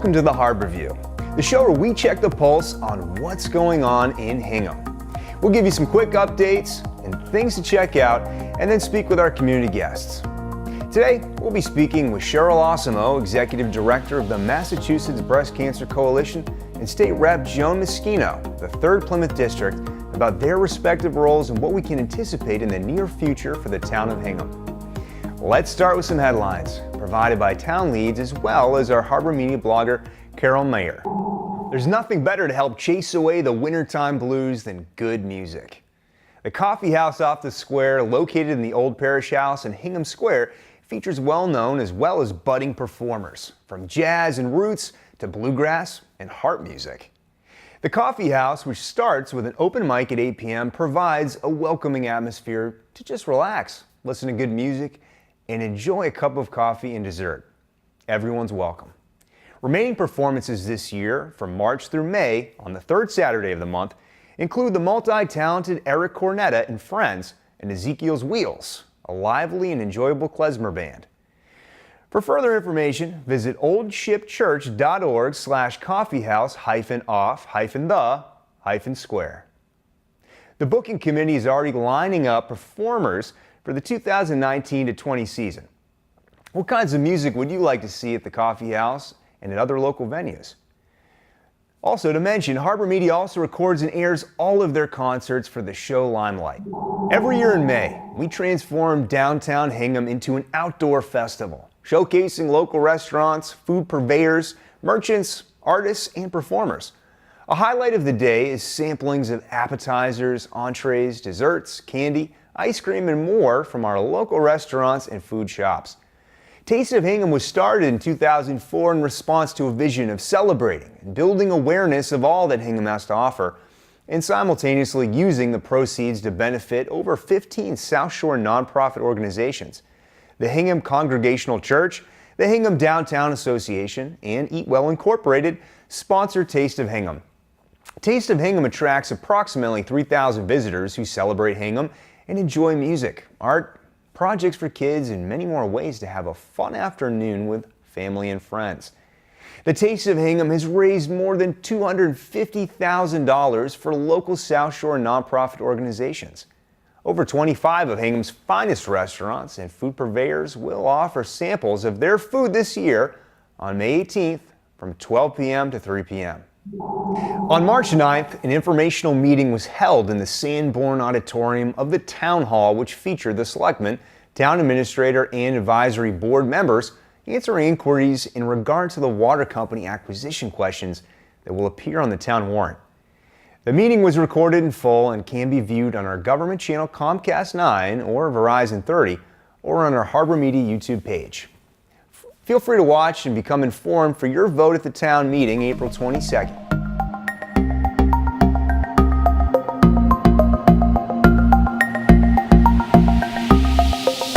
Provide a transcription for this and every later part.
Welcome to the Harborview, the show where we check the pulse on what's going on in Hingham. We'll give you some quick updates and things to check out, and then speak with our community guests. Today, we'll be speaking with Cheryl Osimo, Executive Director of the Massachusetts Breast Cancer Coalition, and State Rep Joan Meschino, the 3rd Plymouth District, about their respective roles and what we can anticipate in the near future for the town of Hingham. Let's start with some headlines provided by Town Leads as well as our Harbor Media blogger, Cheryl Mayer. There's nothing better to help chase away the wintertime blues than good music. The coffee house off the square, located in the old parish house in Hingham Square, features well-known as well as budding performers, from jazz and roots to bluegrass and harp music. The coffee house, which starts with an open mic at 8 p.m., provides a welcoming atmosphere to just relax, listen to good music, and enjoy a cup of coffee and dessert. Everyone's welcome. Remaining performances this year, from March through May, on the 3rd Saturday of the month, include the multi-talented Eric Cornetta and Friends and Ezekiel's Wheels, a lively and enjoyable klezmer band. For further information, visit oldshipchurch.org/coffeehouse-off-the-square. The booking committee is already lining up performers for the 2019-20 season. What kinds of music would you like to see at the coffee house and at other local venues? Also to mention, Harbor Media also records and airs all of their concerts for the show Limelight. Every year in May, we transform downtown Hingham into an outdoor festival, showcasing local restaurants, food purveyors, merchants, artists, and performers. A highlight of the day is samplings of appetizers, entrees, desserts, candy, ice cream, and more from our local restaurants and food shops. Taste of Hingham was started in 2004 in response to a vision of celebrating and building awareness of all that Hingham has to offer, and simultaneously using the proceeds to benefit over 15 South Shore nonprofit organizations. The Hingham Congregational Church, the Hingham Downtown Association, and Eat Well Incorporated sponsor Taste of Hingham. Taste of Hingham attracts approximately 3,000 visitors who celebrate Hingham and enjoy music, art, projects for kids, and many more ways to have a fun afternoon with family and friends. The Taste of Hingham has raised more than $250,000 for local South Shore nonprofit organizations. Over 25 of Hingham's finest restaurants and food purveyors will offer samples of their food this year on May 18th from 12 p.m. to 3 p.m. On March 9th, an informational meeting was held in the Sanborn Auditorium of the Town Hall, which featured the Selectmen, Town Administrator, and Advisory Board members answering inquiries in regard to the water company acquisition questions that will appear on the town warrant. The meeting was recorded in full and can be viewed on our government channel Comcast 9 or Verizon 30 or on our Harbor Media YouTube page. Feel free to watch and become informed for your vote at the town meeting April 22nd.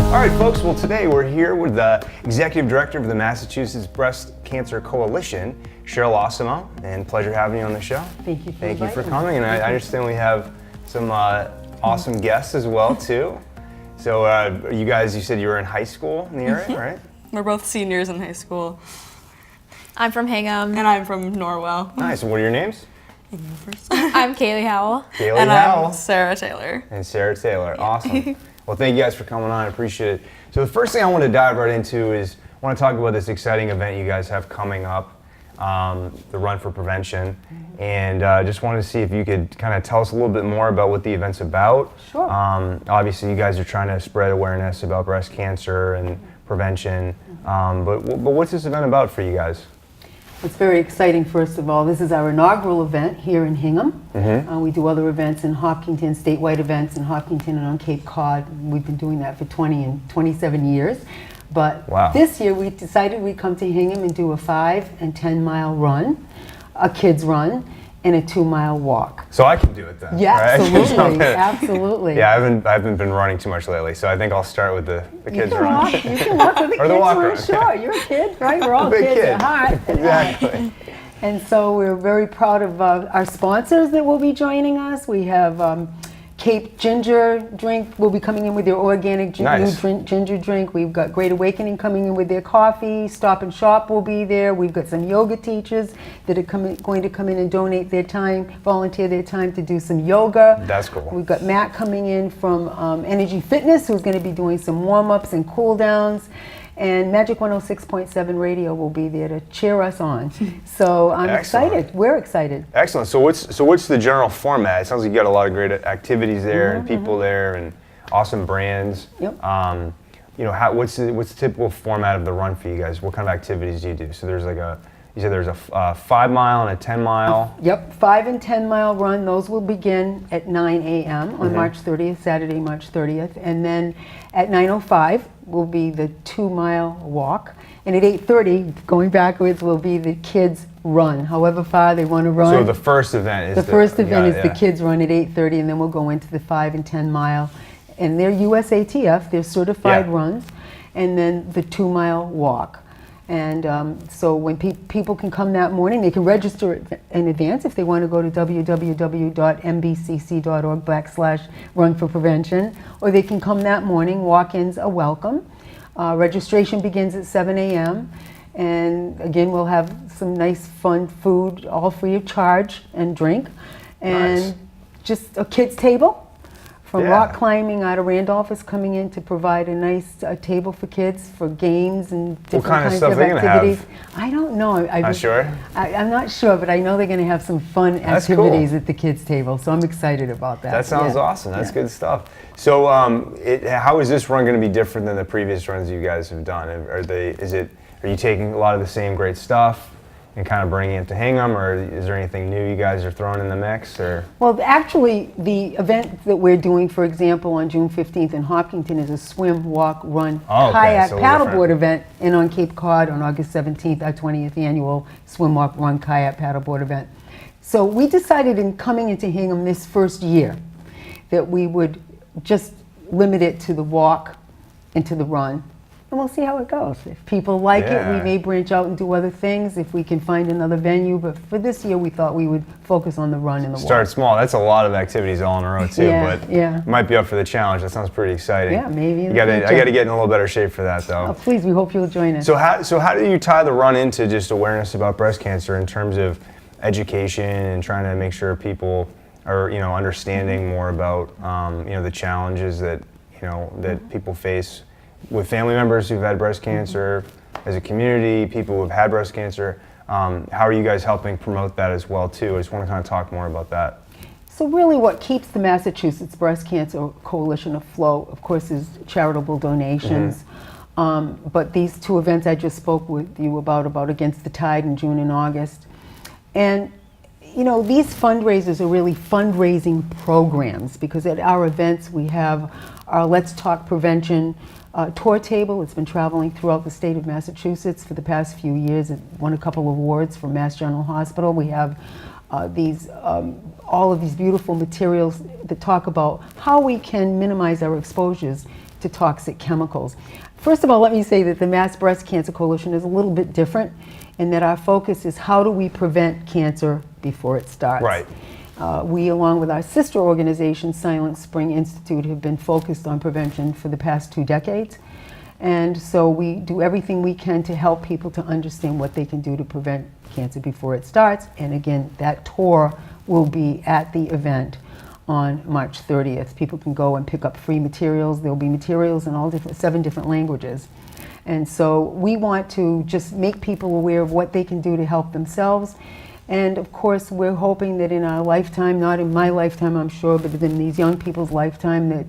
All right, folks, well, today we're here with the Executive Director of the Massachusetts Breast Cancer Coalition, Cheryl Osimo, and pleasure having you on the show. Thank you for coming, and I understand we have some awesome guests as well, too. So you guys, you said you were in high school in the area, right? We're both seniors in high school. I'm from Hingham. And I'm from Norwell. Nice. What are your names? I'm Kaylee Howell. And I'm Sarah Taylor. And Sarah Taylor. Awesome. Well, thank you guys for coming on. I appreciate it. So the first thing I want to dive right into is I want to talk about this exciting event you guys have coming up, the Run for Prevention. And just wanted to see if you could kind of tell us a little bit more about what the event's about. Sure. Obviously, you guys are trying to spread awareness about breast cancer and prevention. But what's this event about for you guys? It's very exciting, first of all. This is our inaugural event here in Hingham. We do other events in Hopkinton, statewide events in Hopkinton and on Cape Cod. We've been doing that for 20 and 27 years. But This year we decided we'd come to Hingham and do a 5 and 10 mile run, a kids run, and a 2-mile walk. So I can do it then. Yeah, right? absolutely, absolutely. Yeah, I haven't been running too much lately, so I think I'll start with the kids run. You can walk with the or kids the walk run, run. sure. You're a kid, right? We're all big kids kid. at heart. Exactly. And so we're very proud of our sponsors that will be joining us. We have Cape Ginger drink will be coming in with their organic Nice. ginger drink. We've got Great Awakening coming in with their coffee. Stop and Shop will be there. We've got some yoga teachers that are going to come in and donate their time, volunteer their time to do some yoga. That's cool. We've got Matt coming in from Energy Fitness, who's going to be doing some warm-ups and cool-downs. And Magic 106.7 Radio will be there to cheer us on. So I'm Excellent. excited. We're excited. Excellent. So what's the general format? It sounds like you got a lot of great activities there and people there and awesome brands. Yep. What's the typical format of the run for you guys? What kind of activities do you do? So you said there's a 5 mile and a 10 mile. Yep, 5 and 10 mile run. Those will begin at 9 a.m. on March 30th, Saturday, March 30th. And then at 9:05 will be the 2 mile walk. And at 8:30, going backwards, will be the kids run, however far they want to run. So the first event is the first event is yeah. the kids run at 8:30, and then we'll go into the 5 and 10 mile. And they're USATF, they're certified Yeah. runs. And then the 2 mile walk. And so when people can come that morning, they can register in advance if they want to go to www.mbcc.org/run-for-prevention, or they can come that morning. Walk-ins are welcome. Registration begins at 7 a.m. And again, we'll have some nice fun food, all free of charge, and drink. And Nice. just a kids' table. From Yeah. Rock Climbing out of Randolph is coming in to provide a nice table for kids for games and different kind of kinds stuff of they gonna have? activities. I don't know. Not sure? I'm not sure, but I know they're going to have some fun That's activities cool. at the kids' table, so I'm excited about that. That sounds Yeah. awesome. That's Yeah. good stuff. So how is this run going to be different than the previous runs you guys have done? Are you taking a lot of the same great stuff and kind of bringing it to Hingham, or is there anything new you guys are throwing in the mix? Or Well, actually, the event that we're doing, for example, on June 15th in Hopkinton is a swim, walk, run, Oh, okay, kayak, so a paddleboard different- event. And on Cape Cod on August 17th, our 20th annual swim, walk, run, kayak, paddleboard event. So we decided in coming into Hingham this first year that we would just limit it to the walk and to the run. And we'll see how it goes. If people like it, we Yeah. may branch out and do other things if we can find another venue. But for this year, we thought we would focus on the run and the walk. start small. That's a lot of activities all in a row too. Yeah, but yeah. might be up for the challenge. That sounds pretty exciting. Yeah, maybe in I the got future. to get in a little better shape for that though. Oh, please, we hope you'll join us. So how do you tie the run into just awareness about breast cancer in terms of education and trying to make sure people are understanding more about the challenges that that people face with family members who've had breast cancer, as a community, people who've had breast cancer. How are you guys helping promote that as well too? I just want to kind of talk more about that. So really what keeps the Massachusetts Breast Cancer Coalition afloat, of course, is charitable donations. But these two events I just spoke with you about Against the Tide in June and August. And these fundraisers are really fundraising programs, because at our events we have our Let's Talk Prevention tour table. It's been traveling throughout the state of Massachusetts for the past few years. It won a couple of awards from Mass General Hospital. We have all of these beautiful materials that talk about how we can minimize our exposures to toxic chemicals. First of all, let me say that the Mass Breast Cancer Coalition is a little bit different in that our focus is how do we prevent cancer before it starts. Right. We, along with our sister organization, Silent Spring Institute, have been focused on prevention for the past 2 decades. And so we do everything we can to help people to understand what they can do to prevent cancer before it starts. And again, that tour will be at the event on March 30th. People can go and pick up free materials. There'll be materials in 7 different languages. And so we want to just make people aware of what they can do to help themselves. And of course, we're hoping that in our lifetime, not in my lifetime, I'm sure, but in these young people's lifetime, that,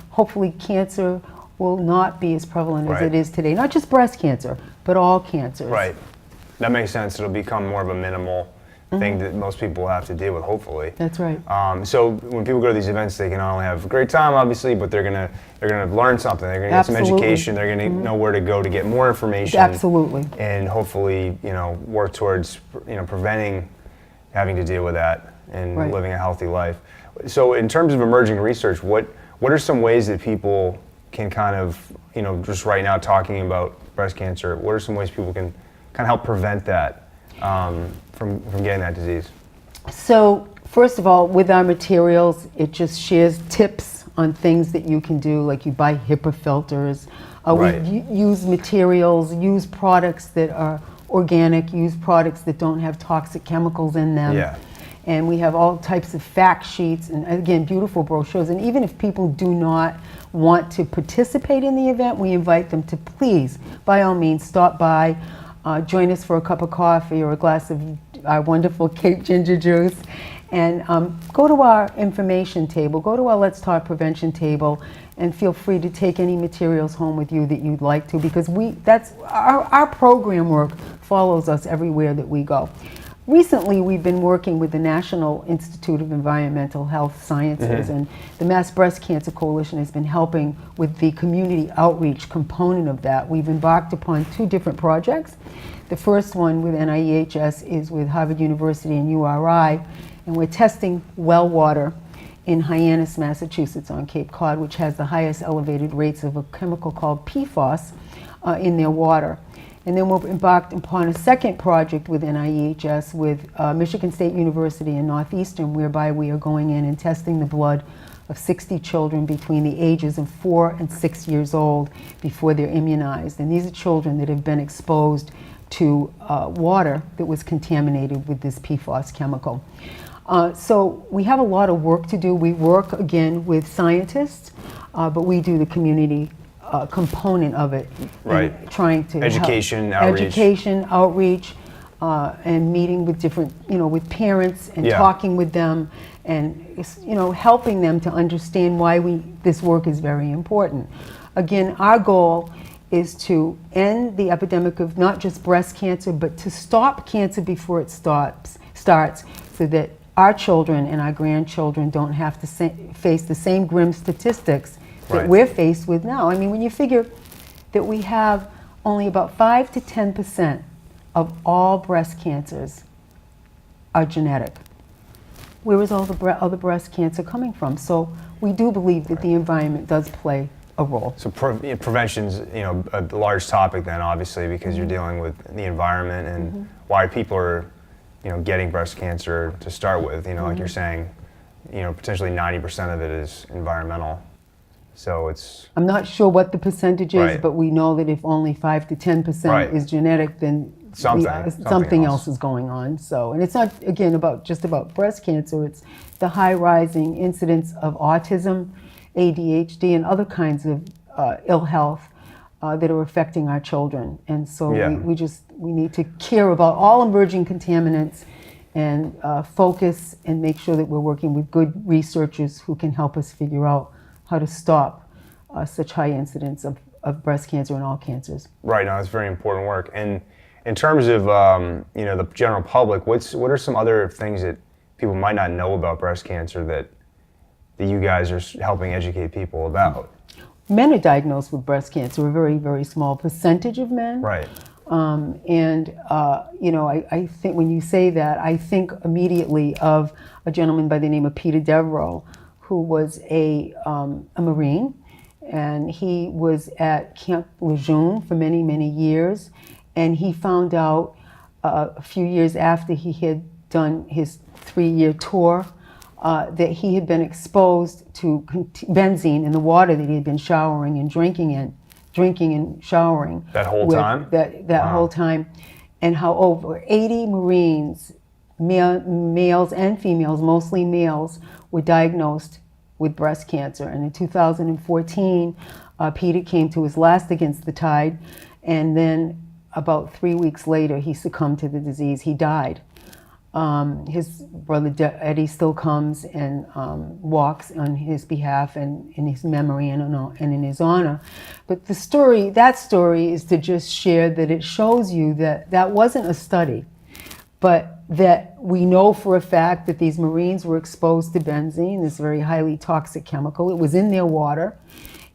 hopefully cancer will not be as prevalent as Right. it is today. Not just breast cancer, but all cancers. Right. That makes sense. It'll become more of a minimal thing that most people will have to deal with, hopefully. That's right. So when people go to these events, they can not only have a great time, obviously, but they're gonna learn something. They're gonna get some Absolutely. education. They're gonna know where to go to get more information. Absolutely. And hopefully, work towards preventing having to deal with that and Right. living a healthy life. So in terms of emerging research, what are some ways that people can kind of just right now talking about breast cancer? What are some ways people can kind of help prevent that from getting that disease? So First of all, with our materials, it just shares tips on things that you can do, like you buy HEPA filters. Right. We use materials, use products that are organic, use products that don't have toxic chemicals in them. Yeah. And we have all types of fact sheets and, again, beautiful brochures. And even if people do not want to participate in the event, we invite them to please, by all means, stop by, join us for a cup of coffee or a glass of our wonderful Cape ginger juice, and go to our information table, go to our Let's Talk Prevention table, and feel free to take any materials home with you that you'd like to, because that's our program work follows us everywhere that we go. Recently, we've been working with the National Institute of Environmental Health Sciences, and the Mass Breast Cancer Coalition has been helping with the community outreach component of that. We've embarked upon 2 different projects. The first one with NIEHS is with Harvard University and URI, and we're testing well water in Hyannis, Massachusetts on Cape Cod, which has the highest elevated rates of a chemical called PFOS in their water. And then we've embarked upon a second project with NIEHS with Michigan State University in Northeastern, whereby we are going in and testing the blood of 60 children between the ages of 4 and 6 years old before they're immunized. And these are children that have been exposed to water that was contaminated with this PFOS chemical. So we have a lot of work to do. We work, again, with scientists, but we do the community component of it, Right. Trying to Education, outreach, and meeting with different, with parents and Yeah. talking with them, and helping them to understand why this work is very important. Again, our goal is to end the epidemic of not just breast cancer, but to stop cancer before it starts, so that our children and our grandchildren don't have to face the same grim statistics that Right. we're faced with now. I mean, when you figure that we have only about 5 to 10% of all breast cancers are genetic, where is all the other breast cancer coming from? So we do believe that the environment does play a role. So prevention's a large topic then, obviously, because you're dealing with the environment and why people are getting breast cancer to start with. Like you're saying, potentially 90% of it is environmental. So it's... I'm not sure what the percentage is, Right. but we know that if only 5 to 10% Right. is genetic, then Something else is going on. So, and it's not, again, just about breast cancer, it's the high rising incidence of autism, ADHD, and other kinds of ill health that are affecting our children. And so Yeah. we need to care about all emerging contaminants and focus and make sure that we're working with good researchers who can help us figure out how to stop such high incidence of breast cancer and all cancers. Right, no, that's very important work. And in terms of the general public, what are some other things that people might not know about breast cancer that you guys are helping educate people about? Men are diagnosed with breast cancer, a very, very small percentage of men. Right. I think when you say that, I think immediately of a gentleman by the name of Peter Devereaux, who was a Marine, and he was at Camp Lejeune for many, many years, and he found out a few years after he had done his 3-year tour that he had been exposed to benzene in the water that he had been showering and drinking and showering. That whole time? That wow. Whole time, and how over 80 Marines, males and females, mostly males, were diagnosed with breast cancer. And in 2014, Peter came to his last against the tide, and then about 3 weeks later, he succumbed to the disease. He died. His brother Eddie still comes and walks on his behalf and in his memory and in his honor. But that story is to just share that it shows you that that wasn't a study, but that we know for a fact that these Marines were exposed to benzene, this very highly toxic chemical. It was in their water,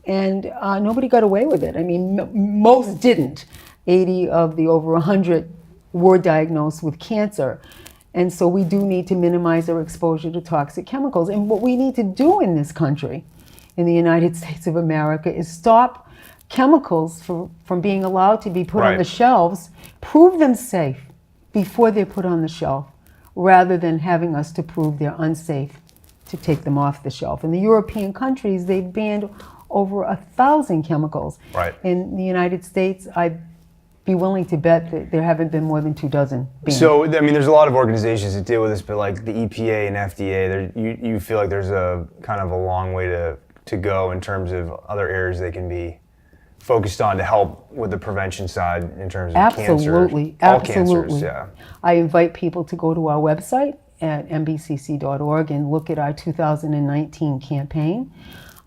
and nobody got away with it. I mean, most didn't. 80 of the over 100 were diagnosed with cancer. And so we do need to minimize our exposure to toxic chemicals. And what we need to do in this country, in the United States of America, is stop chemicals from being allowed to be put on the shelves, prove them safe before they're put on the shelf, rather than having us to prove they're unsafe to take them off the shelf. In the European countries, they've banned over 1,000 chemicals. Right. In the United States, I'd be willing to bet that there haven't been more than 24 banned. So, I mean, there's a lot of organizations that deal with this, but like the EPA and FDA, you feel like there's a kind of a long way to go in terms of other areas they can be focused on to help with the prevention side in terms of Absolutely, cancer. All absolutely. cancers, yeah. I invite people to go to our website at mbcc.org and look at our 2019 campaign,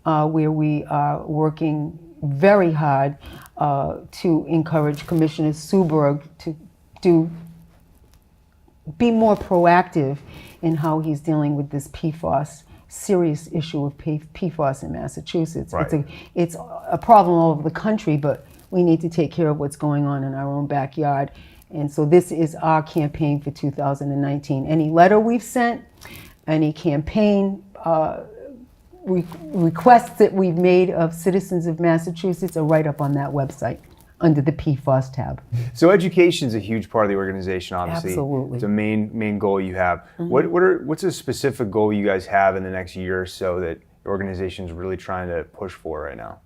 where we are working very hard to encourage Commissioner Suberg to be more proactive in how he's dealing with this PFAS, serious issue of PFAS in Massachusetts. Right. It's a problem all over the country, but we need to take care of what's going on in our own backyard. And so this is our campaign for 2019. Any letter we've sent, any campaign requests that we've made of citizens of Massachusetts are right up on that website under the PFAS tab. So education is a huge part of the organization, obviously. Absolutely. It's a main goal you have. What's a specific goal you guys have in the next year or so that your organization's really trying to push for right now?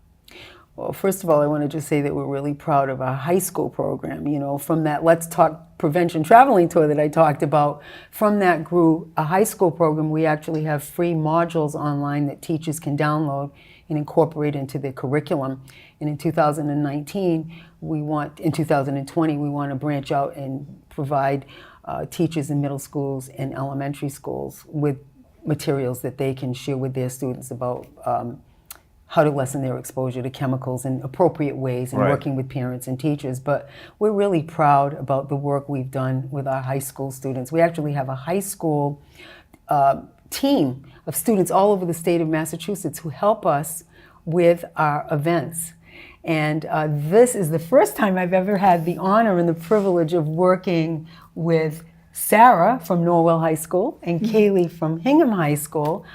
Well, first of all, I want to just say that we're really proud of our high school program. You know, from that Let's Talk Prevention Traveling Tour that I talked about, from that grew a high school program. We actually have free modules online that teachers can download and incorporate into their curriculum. And in 2019, in 2020, we want to branch out and provide teachers in middle schools and elementary schools with materials that they can share with their students about how to lessen their exposure to chemicals in appropriate ways and working with parents and teachers. But we're really proud about the work we've done with our high school students. We actually have a high school team of students all over the state of Massachusetts who help us with our events. And this is the first time I've ever had the honor and the privilege of working with Sarah from Norwell High School and Kaylee from Hingham High School,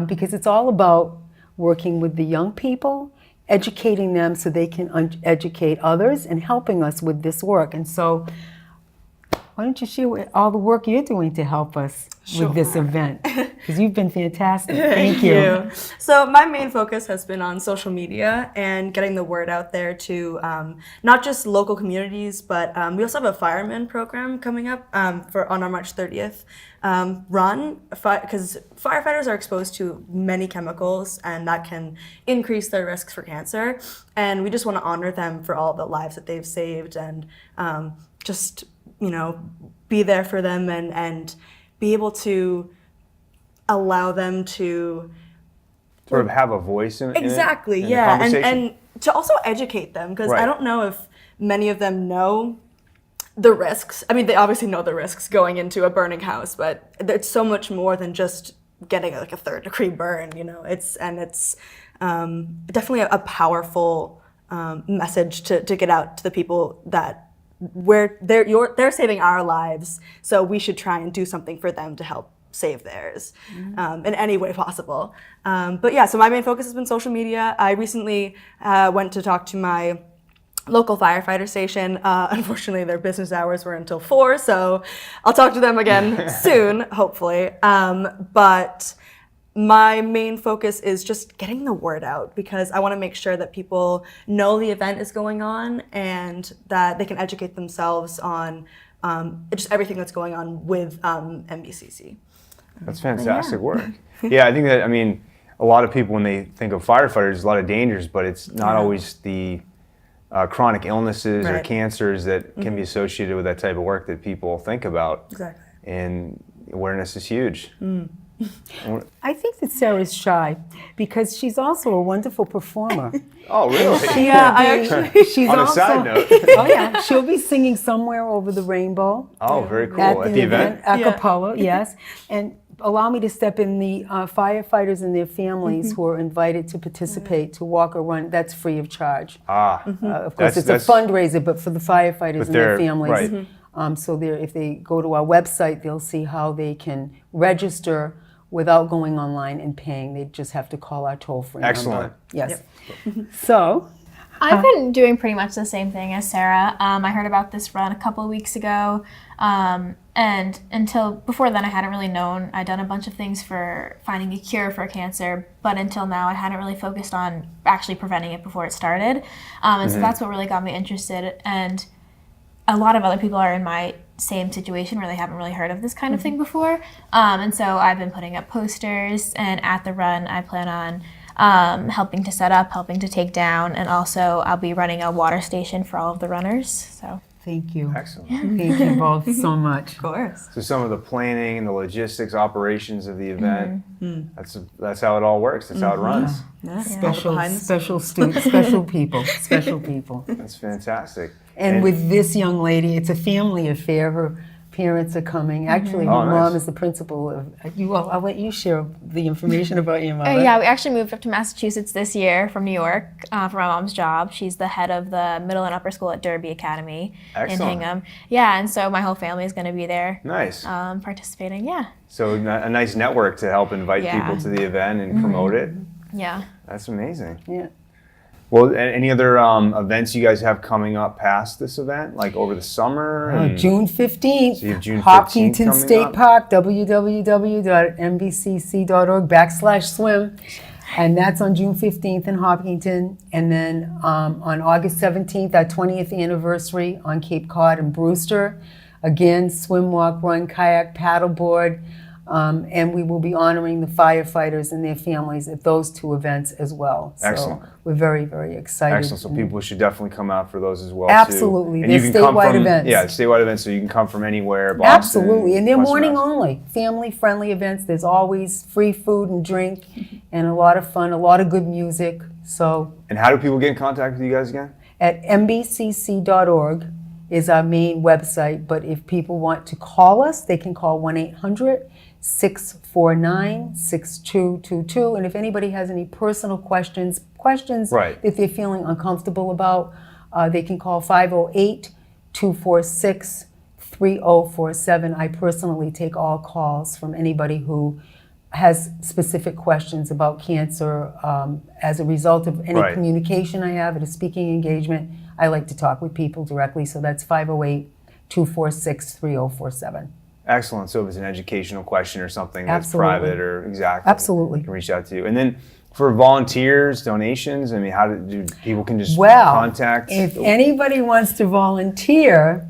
because it's all about working with the young people, educating them so they can educate others, and helping us with this work. And so why don't you share all the work you're doing to help us with this event? Because you've been fantastic. Thank you. So my main focus has been on social media and getting the word out there to not just local communities, but we also have a fireman program coming up on our March 30th run, because firefighters are exposed to many chemicals and that can increase their risks for cancer. And we just want to honor them for all the lives that they've saved, and just, you know, be there for them and be able to allow them to Sort of have a voice in exactly, in yeah, the conversation. and to also educate them, because Right. I don't know if many of them know the risks. I mean, they obviously know the risks going into a burning house, but it's so much more than just getting like a 3rd-degree burn. You know, it's definitely a powerful message to get out to the people that they're saving our lives, so we should try and do something for them to help save theirs in any way possible. But yeah, so my main focus has been social media. I recently went to talk to my local firefighter station. Unfortunately, their business hours were until 4, so I'll talk to them again soon, hopefully. But my main focus is just getting the word out, because I want to make sure that people know the event is going on and that they can educate themselves on just everything that's going on with MBCC. That's fantastic work. Yeah, I think that, I mean, a lot of people, when they think of firefighters, there's a lot of dangers, but it's not always the chronic illnesses or cancers that can be associated with that type of work that people think about. Exactly. And awareness is huge. I think that Sarah's shy because she's also a wonderful performer. Oh, really? She's On a also, side note. oh yeah, she'll be singing Somewhere Over the Rainbow. Oh, very cool. At the event? A cappella, yes. And allow me to step in, the firefighters and their families who are invited to participate, to walk or run, that's free of charge. Of course, it's a fundraiser, but for the firefighters and their families. Right. So if they go to our website, they'll see how they can register without going online and paying. They just have to call our toll-free number. Excellent. Yes. So I've been doing pretty much the same thing as Sarah. I heard about this run a couple of weeks ago, and until before then I hadn't really known. I'd done a bunch of things for finding a cure for cancer, but until now I hadn't really focused on actually preventing it before it started. And so that's what really got me interested. And a lot of other people are in my same situation where they haven't really heard of this kind of thing before. And so I've been putting up posters, and at the run I plan on helping to set up, helping to take down, and also I'll be running a water station for all of the runners. So Thank you. Excellent. Thank you both so much. Of course. So some of the planning and the logistics, operations of the event, that's how it all works. That's how it runs. Yeah. Special people. Special people. That's fantastic. And with this young lady, it's a family affair. Her parents are coming. Actually, her Oh, mom nice. is the principal of. I'll let you share the information about your mother. yeah, we actually moved up to Massachusetts this year from New York for my mom's job. She's the head of the middle and upper school at Derby Academy in Excellent. Hingham. Yeah, and so my whole family is going to be there Nice. participating. Yeah. So a nice network to help invite Yeah. people to the event and promote it. Yeah. That's amazing. Yeah. Well, any other events you guys have coming up past this event, like over the summer? and- June 15th, So you have June 15th Hopkinton coming State up? Park, www.mbcc.org/swim. And that's on June 15th in Hopkinton. And then on August 17th, our 20th anniversary on Cape Cod and Brewster. Again, swim, walk, run, kayak, paddleboard. And we will be honoring the firefighters and their families at those two events as well. So Excellent. we're very, very excited. Excellent. So people should definitely come out for those as well. Absolutely. Too. They're you can come statewide from, events. Yeah, statewide events. So you can come from anywhere. Boston, Absolutely, and they're Western morning Mass. only, family-friendly events. There's always free food and drink, and a lot of fun, a lot of good music. So And how do people get in contact with you guys again? at mbcc.org is our main website, but if people want to call us, they can call 1-800-649-6222. And if anybody has any personal questions Right. that they're feeling uncomfortable about, they can call 508-246-3047. I personally take all calls from anybody who has specific questions about cancer. As a result of any Right. communication I have at a speaking engagement, I like to talk with people directly, so that's 508-246-3047. Excellent. So if it's an educational question or something that's Absolutely. private or exactly, Absolutely. you can reach out to you. And then for volunteers, donations, I mean, how do people can just Well, contact? if anybody wants to volunteer,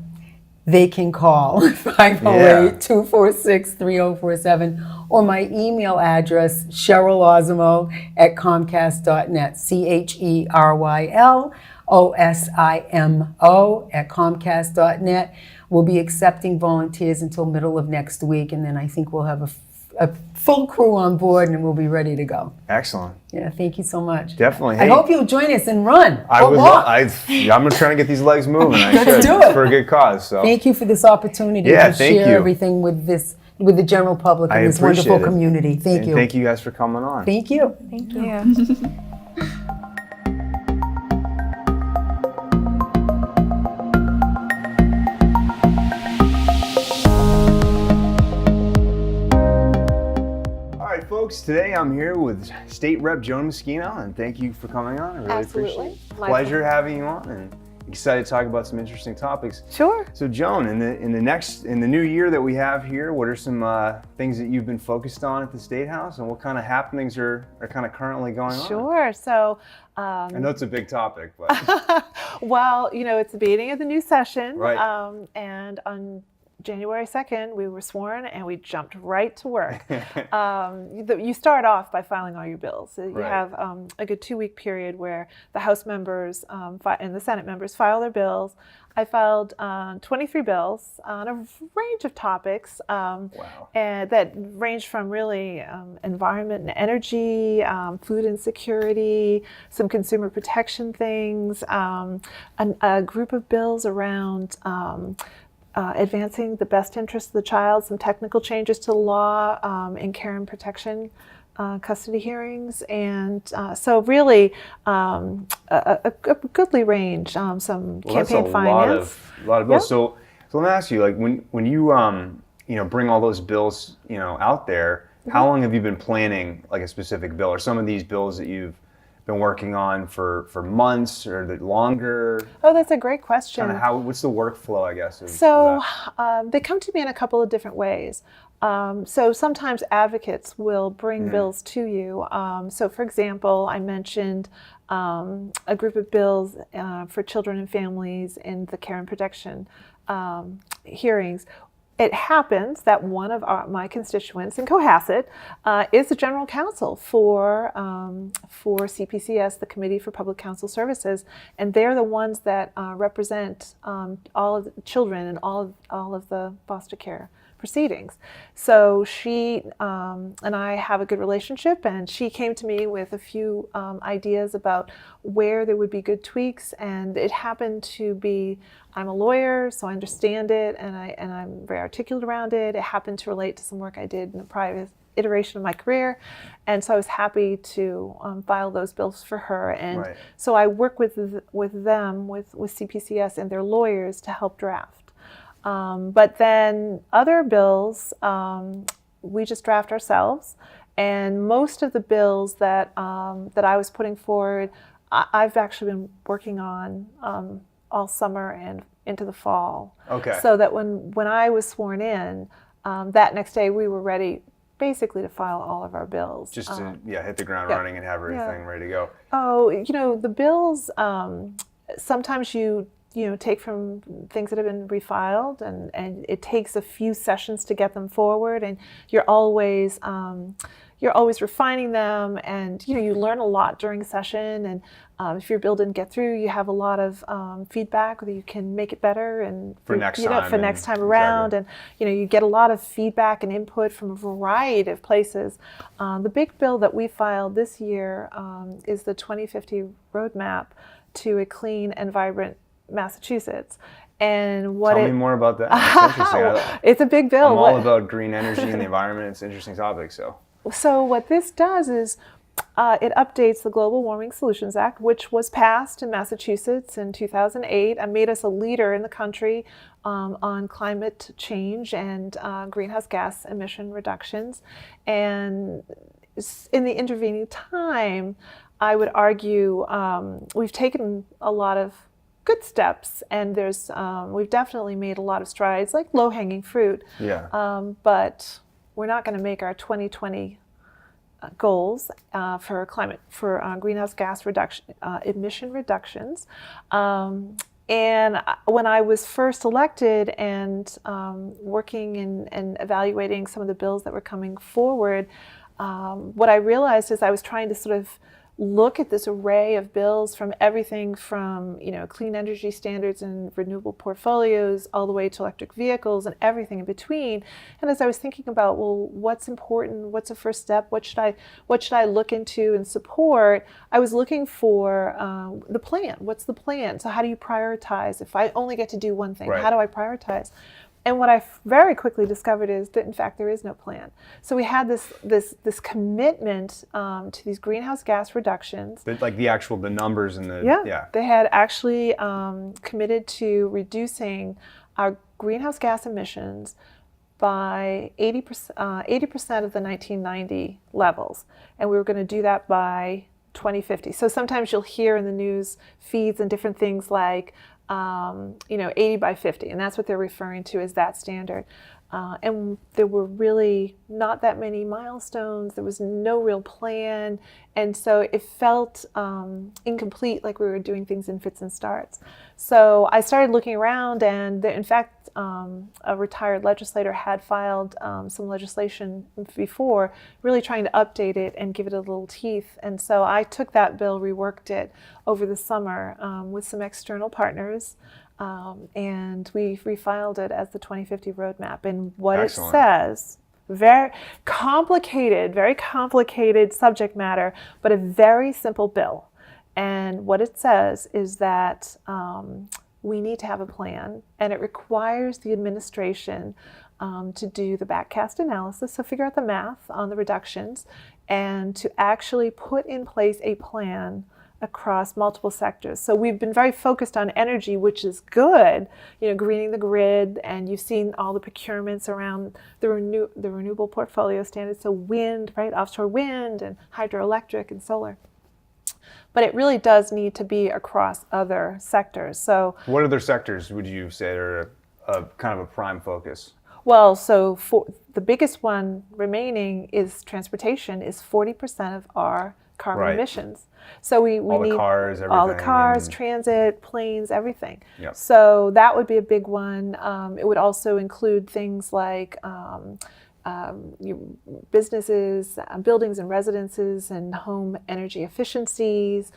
they can call 508-246-3047 or my email address, Cheryl Osimo at Comcast.net, CHERYLOSIMO at Comcast.net. We'll be accepting volunteers until middle of next week, and then I think we'll have a full crew on board and we'll be ready to go. Excellent. Yeah, thank you so much. Definitely. I Hey, hope you'll join us and run. I or would. walk. I'm trying to get these legs moving. I Let's should. do It's it. for a good cause. So Thank you for this opportunity Yeah, to thank share you. everything with the general public I in this appreciate wonderful it. community. Thank and you. thank you guys for coming on. Thank you. Thank you. All right, folks. Today I'm here with State Rep Joan Meschino, and thank you for coming on. I really Absolutely. appreciate it. My Pleasure having you on, and excited to talk about some interesting topics. Sure. So, Joan, in the new year that we have here, what are some things that you've been focused on at the State House, and what kind of happenings are kind of currently going on? Sure. So, I know it's a big topic, but well, it's the beginning of the new session. Right. And on January 2nd, we were sworn and we jumped right to work. You start off by filing all your bills. You Right. have a good 2-week period where the House members and the Senate members file their bills. I filed 23 bills on a range of topics and that range from really environment and energy, food insecurity, some consumer protection things, a group of bills around advancing the best interest of the child, some technical changes to the law in care and protection custody hearings, and so really a goodly range, some campaign finance. A lot of bills. Yeah. So let me ask you, like when you bring all those bills out there, how long have you been planning like a specific bill, or some of these bills that you've been working on for months or longer? Oh, that's a great question. Kind of what's the workflow, I guess? So they come to me in a couple of different ways. So sometimes advocates will bring bills to you. So for example, I mentioned a group of bills for children and families in the care and protection hearings. It happens that one of my constituents in Cohasset is the general counsel for CPCS, the Committee for Public Counsel Services, and they're the ones that represent all of the children and all of the foster care proceedings. So she and I have a good relationship, and she came to me with a few ideas about where there would be good tweaks, and it happened to be, I'm a lawyer, so I understand it, and I'm very articulate around it. It happened to relate to some work I did in a private iteration of my career, and so I was happy to file those bills for her. And so I work with them, with CPCS and their lawyers to help draft. But then other bills, we just draft ourselves. And most of the bills that I was putting forward, I've actually been working on all summer and into the fall. Okay. So that when I was sworn in, that next day we were ready basically to file all of our bills. Just to hit the ground running and have everything ready to go. Oh, the bills, sometimes you take from things that have been refiled, and it takes a few sessions to get them forward, and you're always refining them, and you learn a lot during session, and if your bill didn't get through, you have a lot of feedback that you can make it better, and for next time around, exactly. And you get a lot of feedback and input from a variety of places. The big bill that we filed this year is the 2050 roadmap to a clean and vibrant Massachusetts. And what Tell me more about that. It's interesting. It's a big bill. I'm all about green energy and the environment. It's an interesting topic. So what this does is it updates the Global Warming Solutions Act, which was passed in Massachusetts in 2008 and made us a leader in the country on climate change and greenhouse gas emission reductions. And in the intervening time, I would argue we've taken a lot of good steps, and we've definitely made a lot of strides, like low-hanging fruit. But we're not going to make our 2020 goals for greenhouse gas emission reductions. And when I was first elected and working and evaluating some of the bills that were coming forward, what I realized is I was trying to sort of look at this array of bills from everything from clean energy standards and renewable portfolios all the way to electric vehicles and everything in between. And as I was thinking about, well, what's important, what's the first step, what should I look into and support, I was looking for the plan. What's the plan? So how do you prioritize? If I only get to do one thing, how do I prioritize? And what I very quickly discovered is that, in fact, there is no plan. So we had this commitment to these greenhouse gas reductions. Like the numbers and the They had actually committed to reducing our greenhouse gas emissions by 80% of the 1990 levels, and we were going to do that by 2050. So sometimes you'll hear in the news feeds and different things like 80 by 50, and that's what they're referring to as that standard. And there were really not that many milestones. There was no real plan, and so it felt incomplete, like we were doing things in fits and starts. So I started looking around, and in fact, a retired legislator had filed some legislation before, really trying to update it and give it a little teeth. And so I took that bill, reworked it over the summer with some external partners, and we refiled it as the 2050 roadmap. And what Excellent. It says, very complicated subject matter, but a very simple bill. And what it says is that we need to have a plan, and it requires the administration to do the backcast analysis, so figure out the math on the reductions, and to actually put in place a plan across multiple sectors. So we've been very focused on energy, which is good, greening the grid, and you've seen all the procurements around the renewable portfolio standards, so wind, right, offshore wind and hydroelectric and solar. but it really does need to be across other sectors. So What other sectors would you say are kind of a prime focus? well, so for the biggest one remaining is transportation, is 40% of our carbon Right. emissions. So we All the need cars, all the everything, cars, and- transit, planes, everything. Yep. So that would be a big one. It would also include things like businesses, buildings and residences, and home energy efficiencies.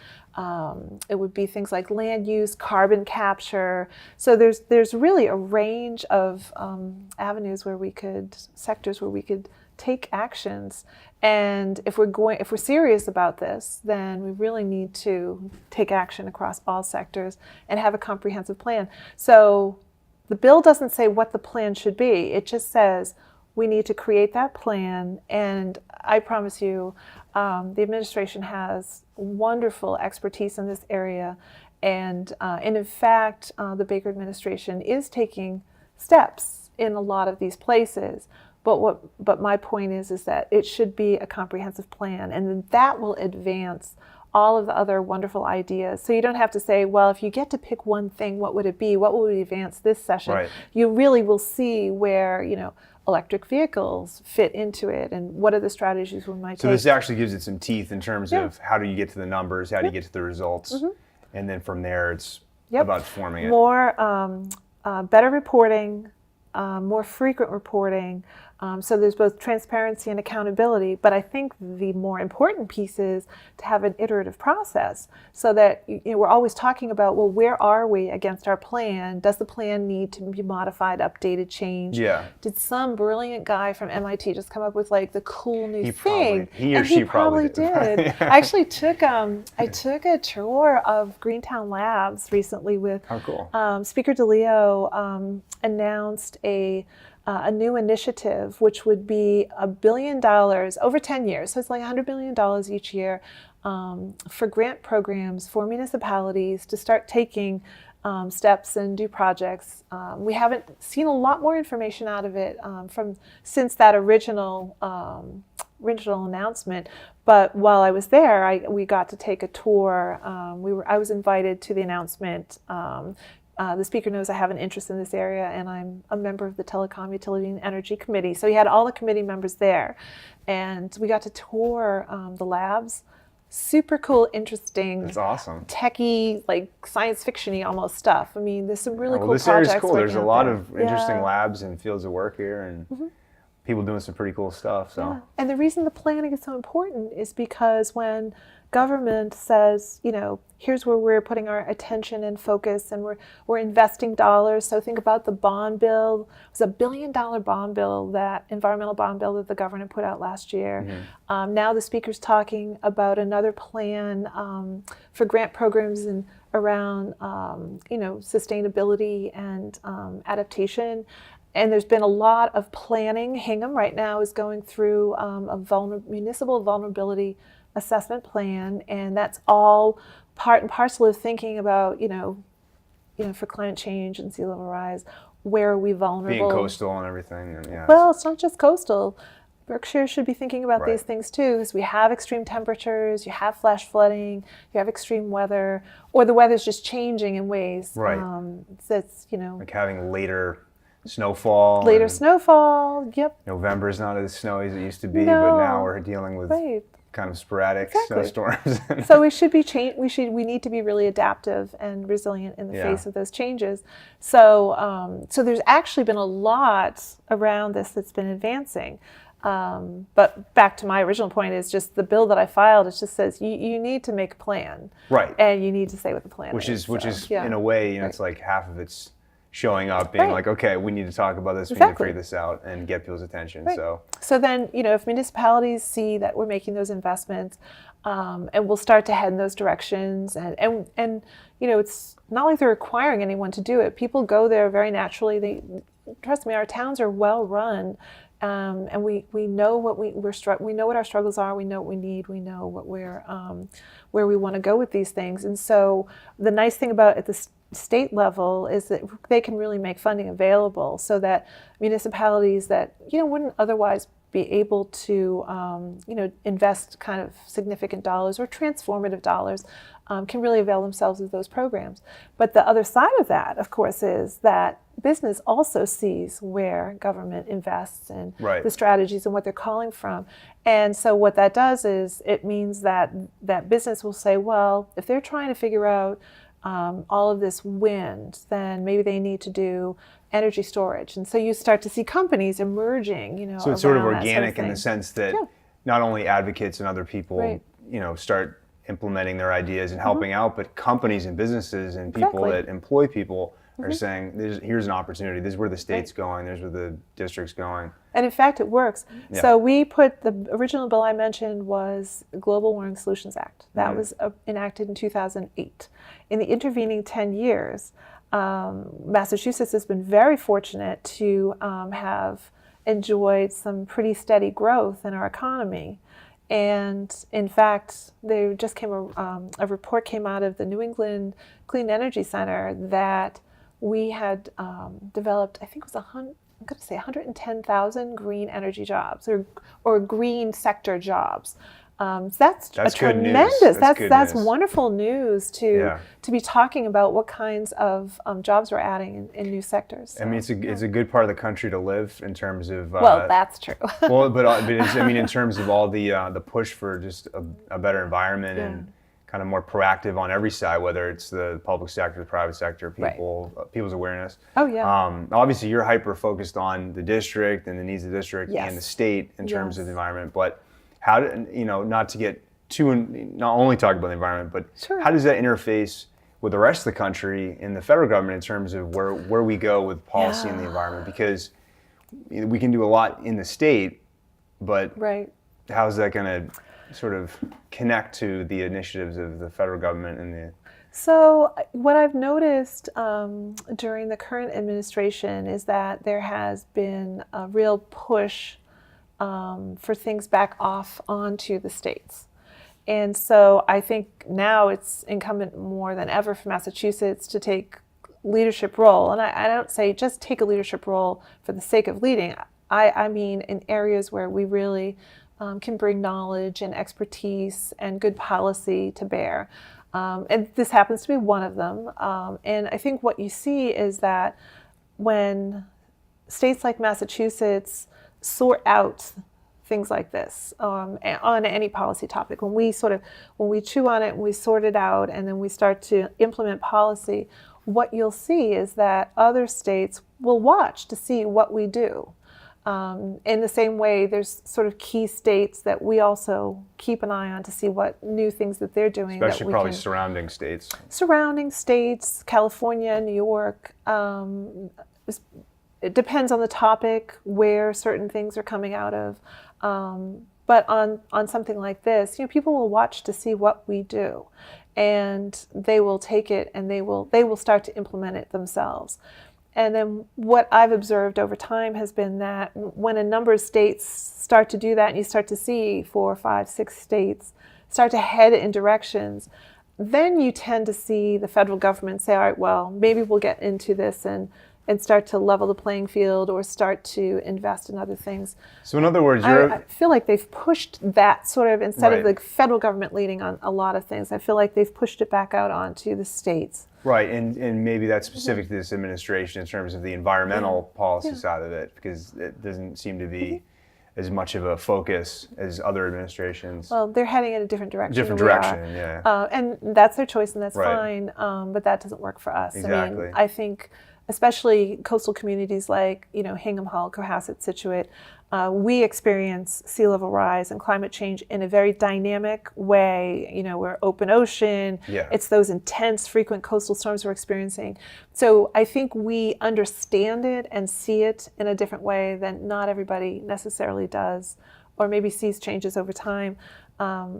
It would be things like land use, carbon capture. So there's really a range of avenues sectors where we could take actions. And if we're serious about this, then we really need to take action across all sectors and have a comprehensive plan. So the bill doesn't say what the plan should be. It just says we need to create that plan. And I promise you, the administration has wonderful expertise in this area. And in fact, the Baker administration is taking steps in a lot of these places. But my point is that it should be a comprehensive plan, and then that will advance all of the other wonderful ideas. So you don't have to say, well, if you get to pick one thing, what would it be? What will we advance this session? Right. You really will see where, electric vehicles fit into it, and what are the strategies we might So take. this actually gives it some teeth in terms Yeah. of how do you get to the numbers, how do you get to the results, and then from there it's Yep. about forming it. More, better reporting, more frequent reporting. So there's both transparency and accountability, but I think the more important piece is to have an iterative process so that we're always talking about, well, where are we against our plan? Does the plan need to be modified, updated, changed? Yeah. Did some brilliant guy from MIT just come up with like the cool new He thing? he or And she probably did. did. I actually took I took a tour of Greentown Labs recently with Oh, cool. Speaker DeLeo announced a new initiative, which would be $1 billion over 10 years. So it's like $100 billion each year for grant programs for municipalities to start taking steps and do projects. We haven't seen a lot more information out of it since that original announcement. But while I was there, we got to take a tour. I was invited to the announcement. The speaker knows I have an interest in this area, and I'm a member of the Telecom, Utility, and Energy Committee. So he had all the committee members there, and we got to tour the labs. Super cool, interesting, That's awesome. techie, like science fiction-y almost stuff. I mean, there's some really Well, cool this area's projects. cool. There's a working lot out there. of interesting Yeah. labs and fields of work here, and people doing some pretty cool stuff. So Yeah. And the reason the planning is so important is because when government says, here's where we're putting our attention and focus, and we're investing dollars. So think about the bond bill. It was $1 billion bond bill, that environmental bond bill that the governor put out last year. Now the speaker's talking about another plan for grant programs and around, sustainability and adaptation. And there's been a lot of planning. Hingham right now is going through a municipal vulnerability assessment plan, and that's all part and parcel of thinking about, for climate change and sea level rise, where are we vulnerable? being coastal and everything. And yeah. Well, it's not just coastal. Berkshire should be thinking about Right. these things too, because we have extreme temperatures, you have flash flooding, you have extreme weather, or the weather's just changing in ways Right. that's, like having later snowfall. later and snowfall. Yep. November's not as snowy as it used to be, No. but now we're dealing with Right. kind of sporadic Exactly. snowstorms. So we should be we need to be really adaptive and resilient in the Yeah. face of those changes. So so there's actually been a lot around this that's been advancing. But back to my original point is just the bill that I filed. It just says you need to make a plan, Right. and you need to say what the plan Which is So, yeah. in a way, it's like half of it's showing up, being Right. like, okay, we need to talk about this, we need to Exactly. figure this out, and get people's attention. Right. So then, if municipalities see that we're making those investments, and we'll start to head in those directions, and it's not like they're requiring anyone to do it. People go there very naturally. Trust me, our towns are well run, and we know what we know what our struggles are. We know what we need. We know what where we want to go with these things. And so the nice thing about at the state level is that they can really make funding available so that municipalities that wouldn't otherwise be able to invest kind of significant dollars or transformative dollars can really avail themselves of those programs. But the other side of that, of course, is that business also sees where government invests and the strategies and what they're calling from. And so what that does is it means that business will say, well, if they're trying to figure out all of this wind, then maybe they need to do energy storage. And so you start to see companies emerging, So it's sort of around that organic sort of in the thing. sense that not only advocates and other people, start implementing their ideas and helping out, but companies and businesses and people that employ people are saying, here's an opportunity. This is where the state's going. There's where the district's going. And in fact, it works. Yeah. So we put, the original bill I mentioned was the Global Warming Solutions Act. That was enacted in 2008. In the intervening 10 years, Massachusetts has been very fortunate to have enjoyed some pretty steady growth in our economy. And in fact, there just came a report came out of the New England Clean Energy Center that we had developed, I think it was 110,000 green energy jobs or green sector jobs. So that's a tremendous. That's wonderful news to be talking about what kinds of jobs we're adding in new sectors. So, I mean, it's a good part of the country to live in terms of. Well, that's true. Well, but it's, I mean, in terms of all the push for just a better environment and kind of more proactive on every side, whether it's the public sector, the private sector, people's awareness. Oh yeah. Obviously, you're hyper focused on the district and the needs of the district and the state in terms of the environment, but. How do not to get too not only talk about the environment, but how does that interface with the rest of the country and the federal government in terms of where we go with policy in the environment? Because we can do a lot in the state, but how's that going to sort of connect to the initiatives of the federal government and the? So what I've noticed during the current administration is that there has been a real push for things back off onto the states. And so I think now it's incumbent more than ever for Massachusetts to take leadership role. And I don't say just take a leadership role for the sake of leading. I mean in areas where we really can bring knowledge and expertise and good policy to bear. And this happens to be one of them. And I think what you see is that when states like Massachusetts sort out things like this on any policy topic. When we chew on it and we sort it out and then we start to implement policy, what you'll see is that other states will watch to see what we do. In the same way, there's sort of key states that we also keep an eye on to see what new things that they're doing. Especially probably surrounding states. Surrounding states, California, New York. It depends on the topic where certain things are coming out of. But on something like this, people will watch to see what we do, and they will take it and they will start to implement it themselves. And then what I've observed over time has been that when a number of states start to do that, and you start to see 4, 5, 6 states start to head in directions, then you tend to see the federal government say, all right, well, maybe we'll get into this and start to level the playing field or start to invest in other things. So in other words, I feel like they've pushed that sort of, instead of the federal government leading on a lot of things, I feel like they've pushed it back out onto the states. Right, and maybe that's specific to this administration in terms of the environmental policy side of it, because it doesn't seem to be as much of a focus as other administrations. Well, they're heading in a different direction. And that's their choice, and that's fine, but that doesn't work for us. Exactly. I mean, I think especially coastal communities like Hingham, Hull, Cohasset, Situate, we experience sea level rise and climate change in a very dynamic way. We're open ocean. It's those intense, frequent coastal storms we're experiencing. So I think we understand it and see it in a different way than not everybody necessarily does, or maybe sees changes over time.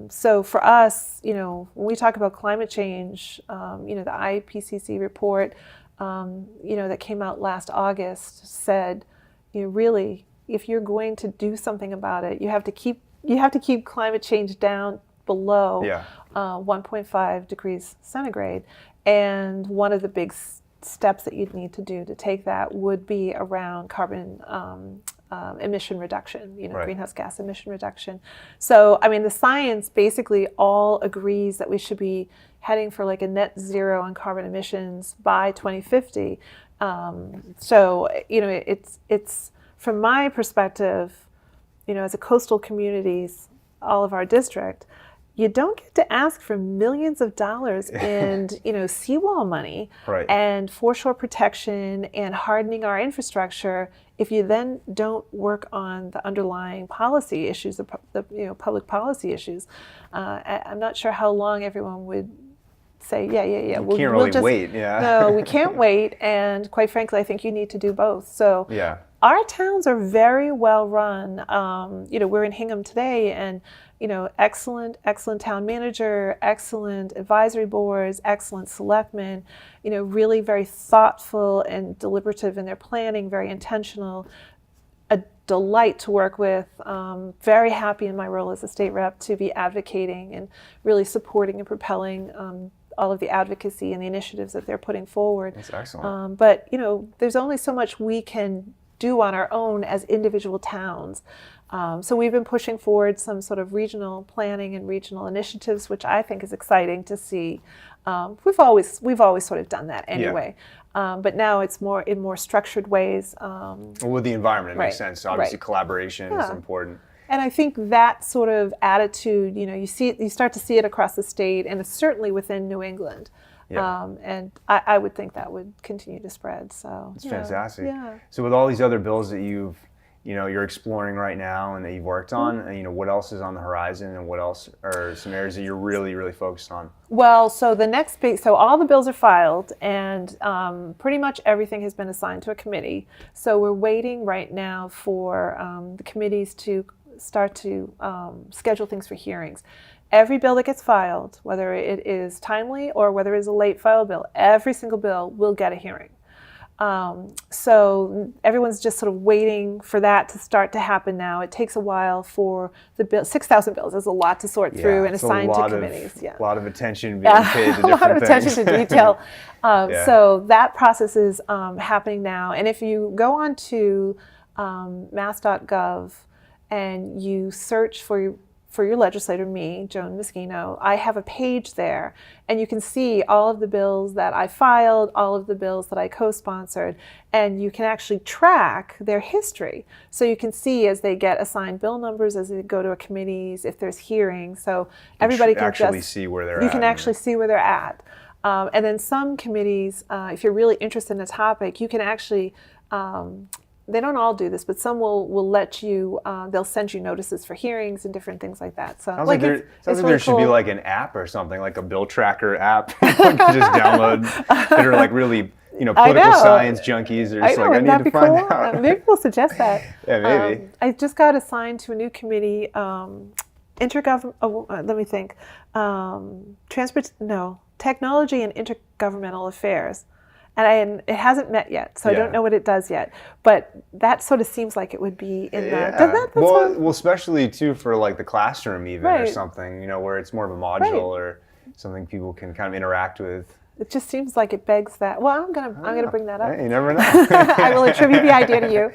So for us, when we talk about climate change, the IPCC report, that came out last August said, really, if you're going to do something about it, you have to keep climate change down below 1.5 degrees centigrade. And one of the big steps that you'd need to do to take that would be around carbon emission reduction, Right. greenhouse gas emission reduction. So, I mean, the science basically all agrees that we should be heading for like a net zero on carbon emissions by 2050. So, it's from my perspective, as a coastal communities, all of our district, you don't get to ask for millions of dollars in, seawall money Right. and foreshore protection and hardening our infrastructure if you then don't work on the underlying policy issues, the public policy issues. I'm not sure how long everyone would say, yeah. You can't really wait, yeah. No, we can't wait. And quite frankly, I think you need to do both. So Yeah. our towns are very well run. We're in Hingham today, and excellent town manager, excellent advisory boards, excellent selectmen. Really very thoughtful and deliberative in their planning, very intentional. A delight to work with. Very happy in my role as a state rep to be advocating and really supporting and propelling all of the advocacy and the initiatives that they're putting forward. That's excellent. But there's only so much we can do on our own as individual towns. So we've been pushing forward some sort of regional planning and regional initiatives, which I think is exciting to see. We've always sort of done that anyway, but now it's more in more structured ways. Well, with the environment, it makes sense. So obviously, Right. collaboration is Yeah. important. And I think that sort of attitude, you start to see it across the state, and it's certainly within New England. Yeah. And I would think that would continue to spread. So It's fantastic. Yeah. So with all these other bills that you're exploring right now and that you've worked on, and, what else is on the horizon, and what else are some areas that you're really, really focused on? Well, so so all the bills are filed, and pretty much everything has been assigned to a committee. So we're waiting right now for the committees to start to schedule things for hearings. Every bill that gets filed, whether it is timely or whether it is a late file bill, every single bill will get a hearing. So everyone's just sort of waiting for that to start to happen now. It takes a while for the bill. 6,000 bills is a lot to sort through and it's assign a to lot committees. A lot of attention being paid to different a lot of attention things. to detail. Yeah. So that process is happening now. And if you go on to mass.gov and you search for your legislator, me, Joan Meschino, I have a page there, and you can see all of the bills that I filed, all of the bills that I co-sponsored, and you can actually track their history. So you can see as they get assigned bill numbers, as they go to a committees, if there's hearings. So everybody can actually see where they're at. You can actually see where they're at. And then some committees, if you're really interested in a topic, you can actually they don't all do this, but some will let you. They'll send you notices for hearings and different things like that. So Sounds like there really should be cool. like an app or something, like a bill tracker app you can just download that are like really, political science junkies. They're just like, I need to find out. Maybe we'll suggest that. Yeah, maybe. I just got assigned to a new committee, let me think. Technology and Intergovernmental Affairs. And it hasn't met yet, so I don't know what it does yet. But that sort of seems like it would be in the. Well, especially too for like the classroom even or Right. something, where it's more of a module or something people can kind of interact with. It just seems like it begs that. Well, I'm gonna bring that up. Hey, you never know. I will attribute the idea to you.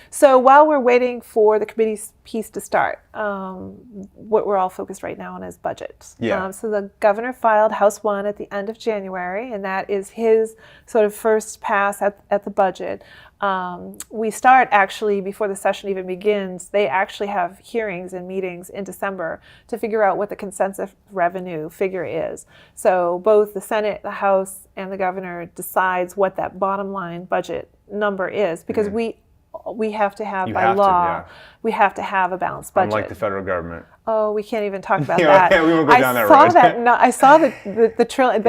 So while we're waiting for the committee's piece to start, what we're all focused right now on is budget. Yeah. So the governor filed House 1 at the end of January, and that is his sort of first pass at the budget. We start actually before the session even begins. They actually have hearings and meetings in December to figure out what the consensus revenue figure is. So both the Senate, the House, and the governor decides what that bottom line budget number is, because we have to have by law, we have to have a balanced budget. Unlike the federal government. Oh, we can't even talk about that. We won't go down that road. I saw the